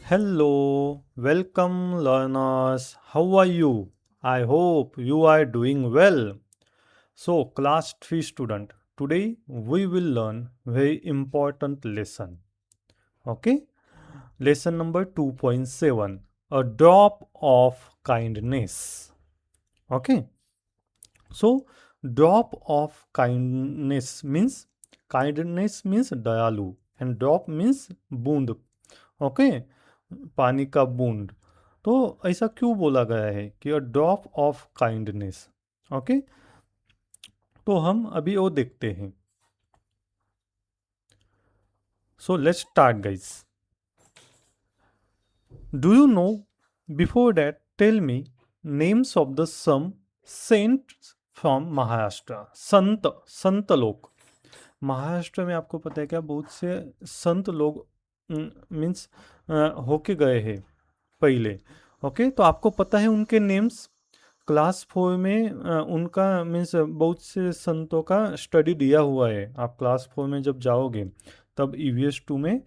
Hello, welcome learners. How are you? I hope you are doing well. So, class 3 student, today we will learn very important lesson. Okay? Lesson number 2.7, a drop of kindness. Okay? So, drop of kindness means dayalu and drop means बूंद. Okay, पानी का बूंद. तो ऐसा क्यों बोला गया है कि a drop of kindness. Okay, तो हम अभी वो देखते हैं. So let's start guys. Do you know, before that tell me names of the some saints from Maharashtra. संत, संत लोग महाराष्ट्र में आपको पता है क्या, बहुत से संत लोग मीन्स होके गए हैं पहले. ओके, तो आपको पता है उनके नेम्स. क्लास 4 में उनका मीन्स बहुत से संतों का स्टडी दिया हुआ है. आप क्लास 4 में जब जाओगे तब ईवीएस 2 में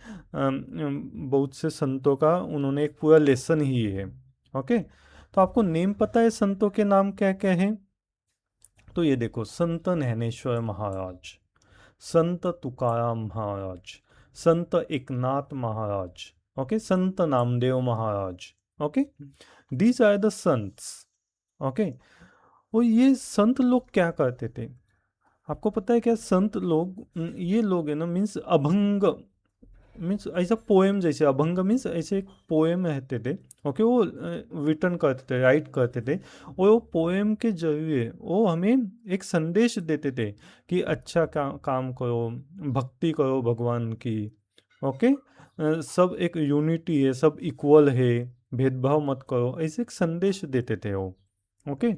बहुत से संतों का उन्होंने एक पूरा लेसन ही है. ओके, तो आपको नेम पता है संतों के नाम क्या क्या हैं. तो ये देखो, संत ज्ञानेश्वर महाराज, संत तुकाराम महाराज, संत Eknath Maharaj, okay, Sant Namdev Maharaj. Okay, these are the saints. Okay, और ये संत लोग क्या करते थे आपको पता है क्या. संत लोग ये लोग है ना, मीन्स अभंग, मीन्स ऐसा पोएम जैसे. अभंग मीन्स ऐसे एक पोएम रहते थे. ओके, वो रिटर्न करते थे, राइट करते थे. और वो पोएम के जरिए वो हमें एक संदेश देते थे कि अच्छा काम करो, भक्ति करो भगवान की. ओके, सब एक यूनिटी है, सब इक्वल है, भेदभाव मत करो, ऐसे एक संदेश देते थे वो. Okay,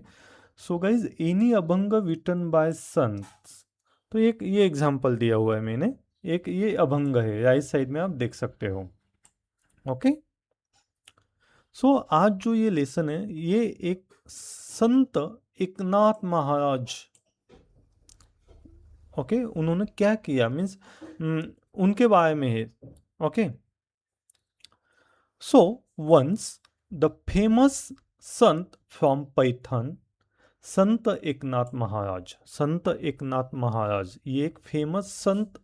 so guys any abhang written by sant. तो एक ये एग्जांपल दिया हुआ है मैंने. एक ये अभंग है, राइट साइड में आप देख सकते हो. ओके, सो आज जो ये लेसन है ये एक संत एकनाथ महाराज. ओके, उन्होंने क्या किया मीन्स उनके बारे में है. Okay, so once the famous sant from Paithan, Sant Eknath महाराज. संत एकनाथ महाराज ये एक फेमस संत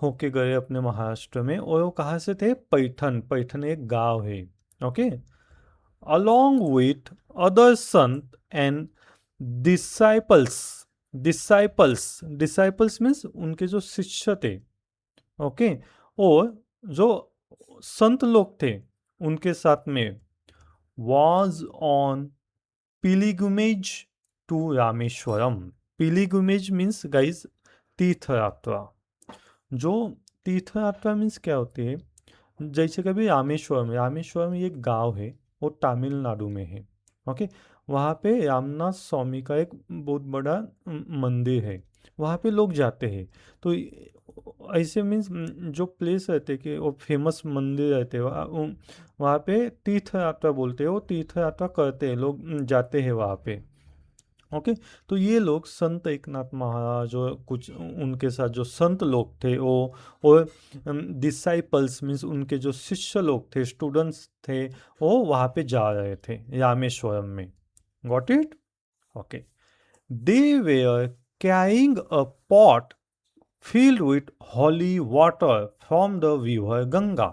होके गए अपने महाराष्ट्र में. और वो कहाँ से थे, पैठन. पैठन एक गांव है. Okay, along with other sant and disciples. Disciples means उनके जो शिष्य थे. ओके, और जो संत लोग थे उनके साथ में was on pilgrimage to Rameswaram. Pilgrimage means guys तीर्थ यात्रा. जो तीर्थ यात्रा मीन्स क्या होती है, जैसे कभी रामेश्वरम. रामेश्वरम ये एक गांव है, वो तमिलनाडु में है. ओके, वहाँ पे रामनाथ स्वामी का एक बहुत बड़ा मंदिर है. वहाँ पे लोग जाते हैं. तो ऐसे मीन्स जो प्लेस रहते कि वो फेमस मंदिर रहते हैं वहाँ पे तीर्थ यात्रा बोलते हैं. वो तीर्थ यात्रा करते हैं लोग, जाते हैं वहाँ पे. ओके, तो ये लोग संत एकनाथ महाराज और कुछ उनके साथ जो संत लोग थे वो, और डिसाइपल्स मीन्स उनके जो शिष्य लोग थे, स्टूडेंट्स थे, वो वहाँ पे जा रहे थे रामेश्वरम में. Got it. Okay, they were carrying a pot filled with holy water from the river Ganga.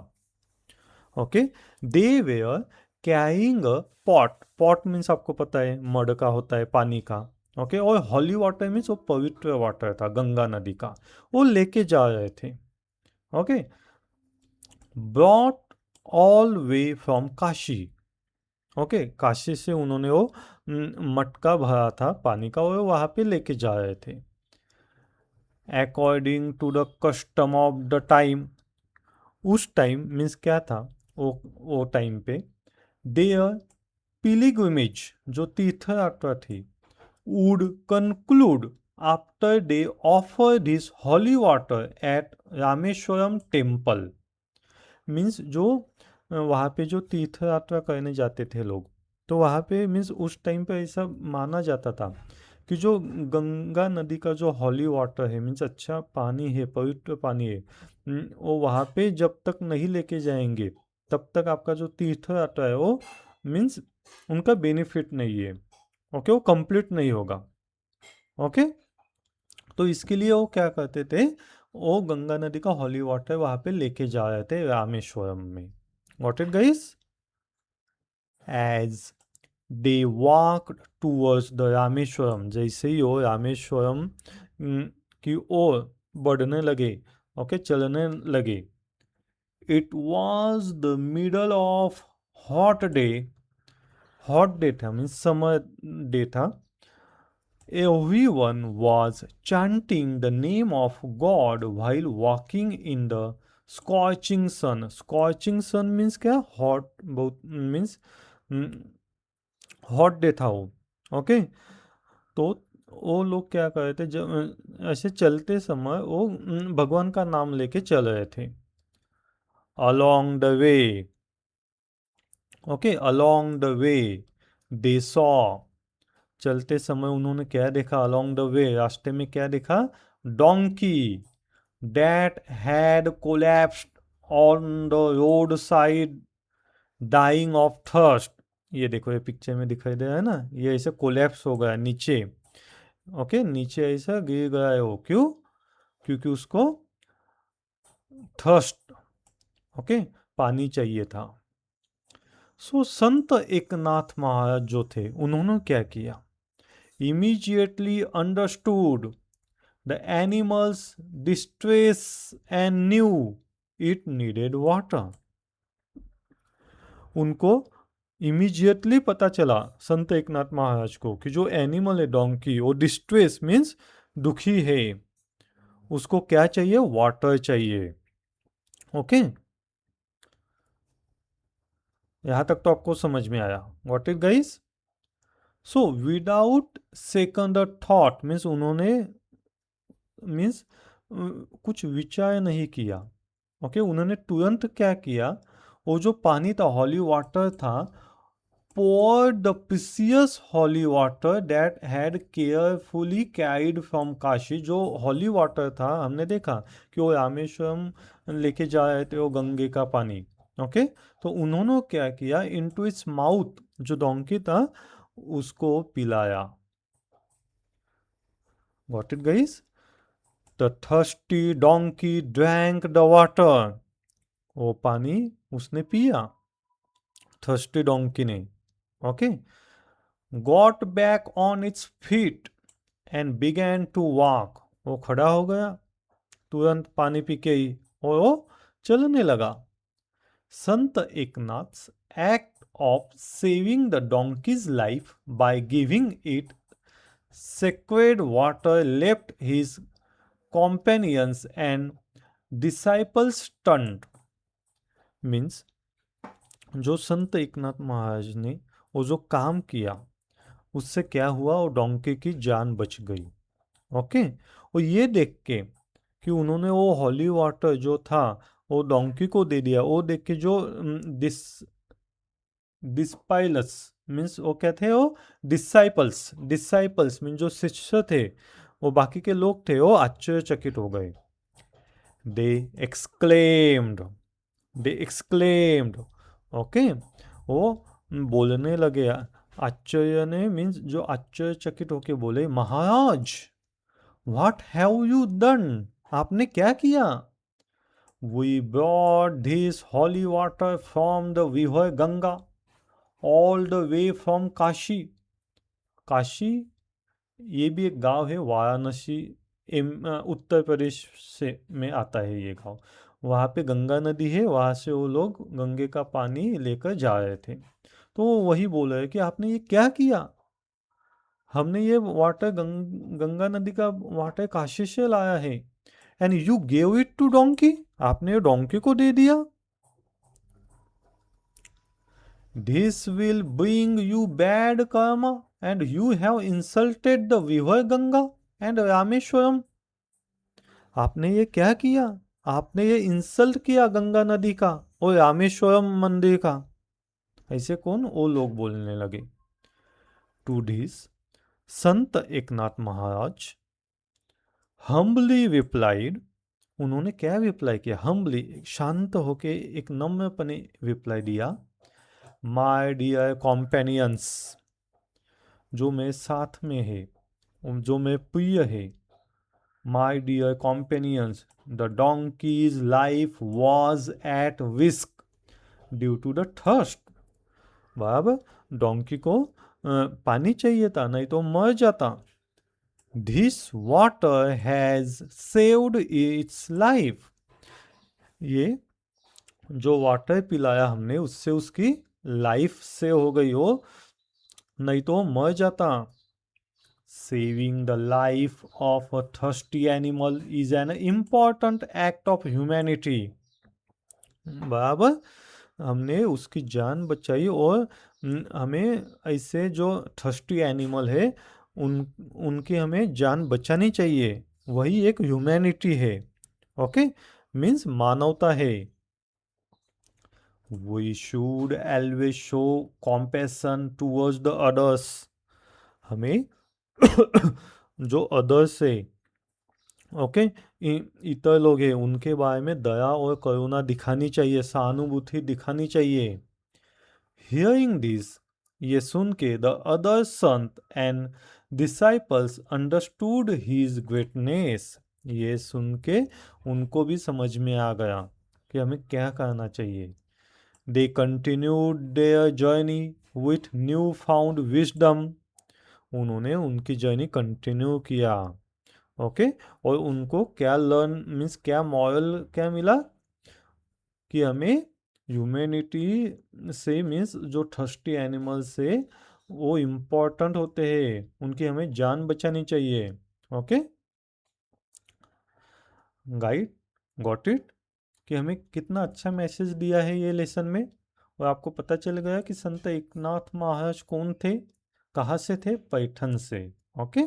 Okay, they were carrying a pot. Pot means आपको पता है मड का होता है, पानी का. ओके, और हॉली वाटर मीन्स वो पवित्र वाटर था गंगा नदी का. वो लेके जा रहे थे. Okay, brought all way from Kashi. Okay, Kashi से उन्होंने वो मटका भरा था पानी का, और वहाँ पे लेके जा रहे थे. According to the custom of the time. उस टाइम मीन्स क्या था, वो टाइम पे देयर पिलिग्रिमेज जो तीर्थ यात्रा थी would conclude after they offer this holy water at Rameswaram temple. Means जो वहाँ पे जो तीर्थ यात्रा करने जाते थे लोग, तो वहाँ पे मीन्स उस टाइम पे ऐसा माना जाता था कि जो गंगा नदी का जो हॉली वाटर है मीन्स अच्छा पानी है, पवित्र पानी है, वो वहाँ पे जब तक नहीं लेके जाएंगे तब तक आपका जो तीर्थ यात्रा है वो मीन्स उनका बेनिफिट नहीं है। ओके, वो कंप्लीट नहीं होगा। ओके, तो इसके लिए वो क्या करते थे, वो गंगा नदी का हॉली वाटर वहां पे लेके जा रहे थे रामेश्वरम में। Got it guys? As they walked towards the Rameswaram, जैसे ही वो रामेश्वरम की ओर बढ़ने लगे, ओके, चलने लगे, it was the middle of hot day. Hot day था मीन्स समर डे था। Everyone was chanting the name of God while walking in the scorching sun. Scorching sun means क्या? Hot, बहुत means हॉट डे था वो। Okay, तो वो लोग क्या कर रहे थे, जब ऐसे चलते समय वो भगवान का नाम लेके चल रहे थे। Along the way, okay, along the way they saw, चलते समय उन्होंने क्या देखा? अलोंग द वे, रास्ते में क्या देखा? Donkey that had collapsed on the road side dying of thirst. ये देखो, ये पिक्चर में दिखाई दे रहा है ना, ये ऐसे कोलैप्स हो गया नीचे। ओके, नीचे ऐसा गिर गया है वो, क्यों? क्योंकि उसको थर्स्ट, ओके, पानी चाहिए था। सो संत एकनाथ महाराज जो थे, उन्होंने क्या किया? Immediately understood the animal's distress and knew it needed water. उनको इमीजिएटली पता चला संत एकनाथ महाराज को कि जो एनिमल है डोंकी, वो डिस्ट्रेस मीन्स दुखी है, उसको क्या चाहिए? वाटर चाहिए। ओके, यहां तक तो आपको समझ में आया? What it guys? So without second thought means उन्होंने मीन्स कुछ विचार नहीं किया। ओके, उन्होंने तुरंत क्या किया? वो जो पानी था, हॉली वाटर था, poured the precious holy water that had carefully carried from Kashi. जो हॉली वाटर था, हमने देखा कि वो रामेश्वरम लेके जा रहे थे वो गंगे का पानी। ओके, तो उन्होंने क्या किया? इनटू इट्स माउथ, जो डोंकी था उसको पिलाया। Got it guys? The thirsty donkey drank the water. वो पानी उसने पिया, थर्स्टी डोंकी ने। Okay, got back on its feet and began to walk. वो खड़ा हो गया तुरंत पानी पी के ही, और वो चलने लगा। संत एकनाथ's act of saving the donkey's life by giving it sacred water left his companions and disciples stunned। Means जो संत एकनाथ महाराज ने वो जो काम किया, उससे क्या हुआ? वो डोंकी की जान बच गई। ओके, और ये देख के कि उन्होंने वो हॉली वाटर जो था वो डोंकी को दे दिया, वो देख के जो डिस्पाइलस मीन्स वो क्या थे? वो डिसाइपल्स, डिसाइपल्स मीन्स जो शिष्य थे, वो बाकी के लोग थे, वो आश्चर्यचकित हो गए। दे एक्सक्लेम्ड, दे एक्सक्लेम्ड, ओके, वो बोलने लगे। आश्चर्य ने मीन्स जो आश्चर्यचकित होके बोले, Maharaj what have you done? आपने क्या किया? We brought this holy water from the river Ganga all the way from Kashi. Kashi ये भी एक गांव है, वाराणसी उत्तर प्रदेश से में आता है ये गांव। वहाँ पे गंगा नदी है, वहाँ से वो लोग गंगे का पानी लेकर जा रहे थे। तो वो वही बोल रहे कि आपने ये क्या किया? हमने ये वाटर गंगा नदी का वाटर काशी से लाया है, and you gave it to donkey, आपने डोंकी को दे दिया। This will bring you bad karma and you have insulted the river Ganga and Rameswaram. आपने ये क्या किया? आपने ये इंसल्ट किया गंगा नदी का और रामेश्वरम मंदिर का। ऐसे कौन? वो लोग बोलने लगे। To this Sant Eknath Maharaj humbly replied, उन्होंने क्या रिप्लाई किया? हम्बली, शांत होके एक नम्रपने रिप्लाई दिया, माय डियर कॉम्पेनियंस, जो मेरे साथ में है, जो मेरे प्रिय है, my dear companions, the donkey's life was at risk due to the thirst. बराबर, डोंकी को पानी चाहिए था, नहीं तो मर जाता। This water has saved its life, ये जो वाटर पिलाया हमने उससे उसकी लाइफ सेव हो गई हो, नहीं तो मर जाता। Saving the life of a thirsty animal is an important act of humanity. बराबर, हमने उसकी जान बचाई, और हमें ऐसे जो थर्स्टी एनिमल है उन उनकी हमें जान बचानी चाहिए, वही एक ह्यूमैनिटी है। ओके, मीन्स मानवता है। We should always show compassion towards the others, हमें जो अदर्स है, ओके, इतर लोग हैं, उनके बारे में दया और करुणा दिखानी चाहिए, सहानुभूति दिखानी चाहिए। हियरिंग दिस, ये सुन के the other Sant and disciples understood his greatness, ये सुन के उनको भी समझ में आ गया कि हमें क्या करना चाहिए। They continued their journey with new found wisdom, उन्होंने उनकी जर्नी कंटिन्यू किया। ओके, और उनको क्या लर्न मीन्स क्या मॉरल क्या मिला? कि हमें ह्यूमैनिटी से मीन्स जो थर्स्टी एनिमल्स से वो इम्पोर्टेंट होते हैं, उनकी हमें जान बचानी चाहिए। Okay guide, got it? कि हमें कितना अच्छा मैसेज दिया है ये लेसन में। और आपको पता चल गया कि संत एकनाथ महाराज कौन थे, कहाँ से थे? पैठन से। ओके,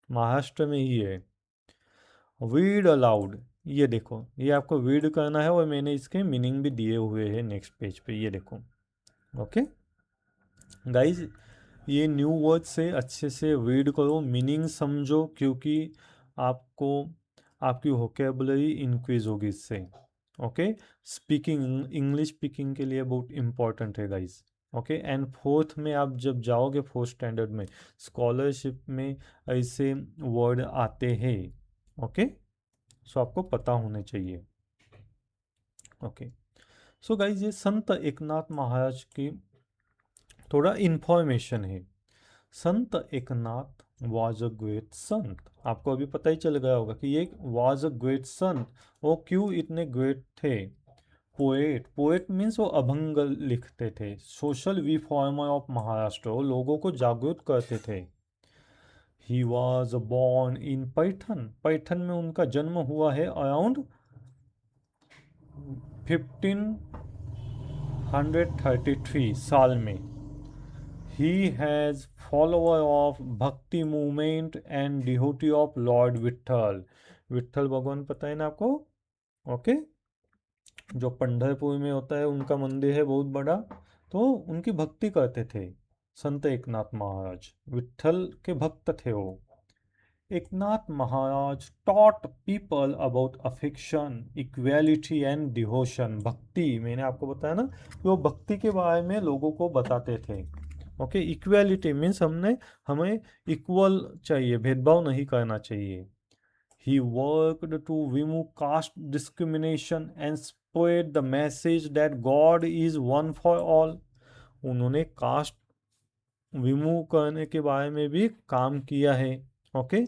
महाराष्ट्र में ही है। रीड अलाउड, ये देखो, ये आपको रीड करना है और मैंने इसके मीनिंग भी दिए हुए हैं नेक्स्ट पेज पे, ये देखो। ओके गाइज, ये न्यू वर्ड से अच्छे से रीड करो, मीनिंग समझो, क्योंकि आपको आपकी वोकेबलरी इंक्रीज होगी इससे। ओके, स्पीकिंग, इंग्लिश स्पीकिंग के लिए बहुत इंपॉर्टेंट है गाइज। ओके, एंड फोर्थ में आप जब जाओगे, फोर्थ स्टैंडर्ड में स्कॉलरशिप में ऐसे वर्ड आते हैं। ओके, सो आपको पता होने चाहिए। ओके, सो गाइज, ये संत एकनाथ महाराज की थोड़ा इंफॉर्मेशन है। संत एकनाथ वॉज अ ग्रेट संत, आपको अभी पता ही चल गया होगा कि ये वॉज अ ग्रेट संत। वो क्यों इतने ग्रेट थे? पोएट, पोएट मीन्स वो अभंग लिखते थे। सोशल रिफॉर्मर ऑफ महाराष्ट्र, वो लोगों को जागरूक करते थे। He was born in Paithan, Paithan में उनका जन्म हुआ है अराउंड 1533 साल में। He has follower of bhakti movement and devotee of lord Vitthal. Vitthal भगवान पता है ना आपको? ओके, जो पंढरपुर में होता है, उनका मंदिर है बहुत बड़ा, तो उनकी भक्ति करते थे संत एकनाथ महाराज, विट्ठल के भक्त थे वो। Eknath Maharaj taught people about affection, equality and devotion. भक्ति, मैंने आपको बताया ना कि वो भक्ति के बारे में लोगों को बताते थे। ओके, इक्वेलिटी मीन्स हमें इक्वल चाहिए, भेदभाव नहीं करना चाहिए। He worked to remove caste discrimination and spread the message that God is one for all, उन्होंने कास्ट रिमूव करने के बारे में भी काम किया है। ओके,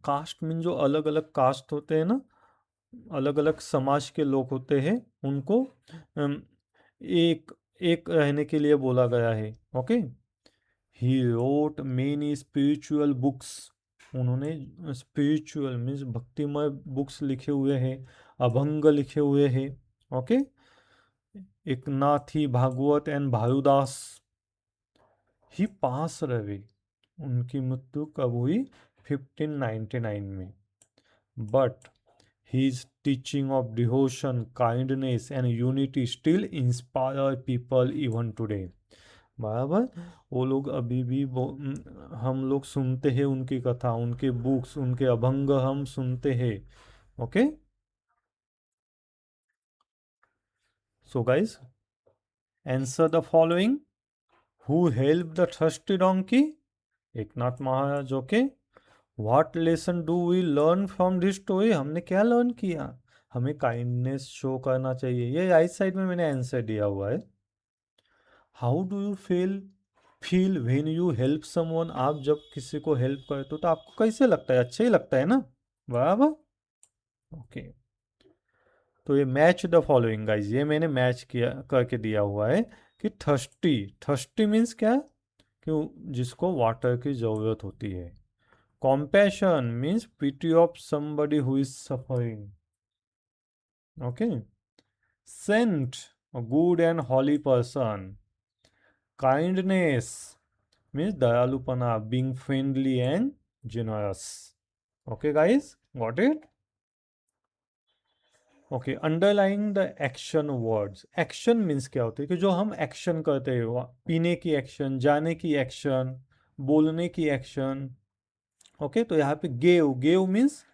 कास्ट मीन जो अलग अलग कास्ट होते हैं ना, अलग अलग समाज के लोग होते हैं, उनको एक एक रहने के लिए बोला गया है। Okay, he wrote many spiritual books, उन्होंने स्पिरिचुअल मीन्स भक्तिमय बुक्स लिखे हुए हैं, अभंग लिखे हुए हैं। Okay, Eknathi Bhagwat and Bharudas. He pass रहे, उनकी मृत्यु कब हुई? 1599 में। But his teaching of devotion, kindness and unity still inspire people even today। बराबर, वो लोग अभी भी हम लोग सुनते हैं उनकी कथा, उनके बुक्स, उनके अभंग हम सुनते हैं। Okay, so guys answer the following. Who help the thirsty donkey? Eknath Maharaj. Okay, what lesson do we learn from this story? हमने क्या लर्न किया? हमें काइंडनेस शो करना चाहिए। ये राइट साइड में मैंने आंसर दिया हुआ है। How do you feel when you help someone? आप जब किसी को हेल्प करते हो तो आपको कैसे लगता है? अच्छा ही लगता है ना, बराबर। ओके, तो ये मैच द फॉलोइंग गाइज, ये मैंने मैच किया करके दिया हुआ है कि थर्स्टी, थर्स्टी मीन्स क्या? कि जिसको वाटर की जरूरत होती है। Compassion means pity of somebody who is suffering. Okay, saint, good and holy person. Kindness means दयालुपना, being friendly and generous. Okay guys, got it? Okay, underlining the action words. Action means क्या होता है? कि जो हम action करते हैं, पीने की एक्शन, जाने की एक्शन, बोलने की एक्शन। ओके, तो यहाँ पे gave, gave means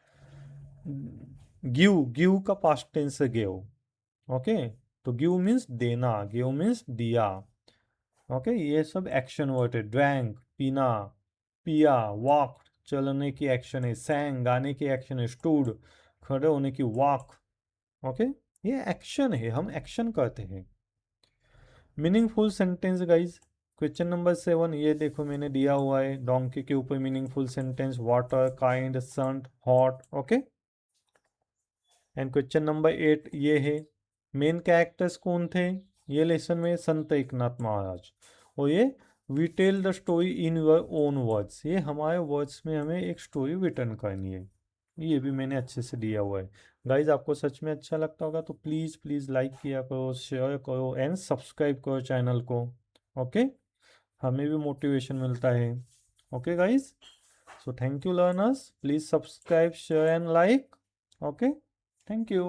give, give का पास्ट टेंस है गेव। ओके, तो गिव मीन्स देना, गिव मीन्स दिया। ओके, ये सब एक्शन वर्ड है। ड्रैंक, पीना, पिया, वॉक, चलने की एक्शन है। सैंग, गाने की एक्शन है। स्टूड, खड़े होने की, वॉक। ओके, ये एक्शन है, हम एक्शन करते हैं। Meaningful sentence guys, question number 7 ये देखो मैंने दिया हुआ है डोंकी के ऊपर meaningful sentence, water, kind, shunt, hot. Okay, and question number 8 ये है, मेन कैरेक्टर्स कौन थे ये लेसन में? संत एकनाथ महाराज। और ये we tell the story in your own words, ये हमारे वर्ड्स में हमें एक स्टोरी रिटर्न करनी है। ये भी मैंने अच्छे से दिया हुआ है। गाइज आपको सच में अच्छा लगता होगा तो प्लीज़ प्लीज़ लाइक किया करो, शेयर करो एंड सब्सक्राइब करो चैनल को। ओके, हमें भी मोटिवेशन मिलता है। Okay guys, so thank you learners, please subscribe, share and like. Okay, thank you.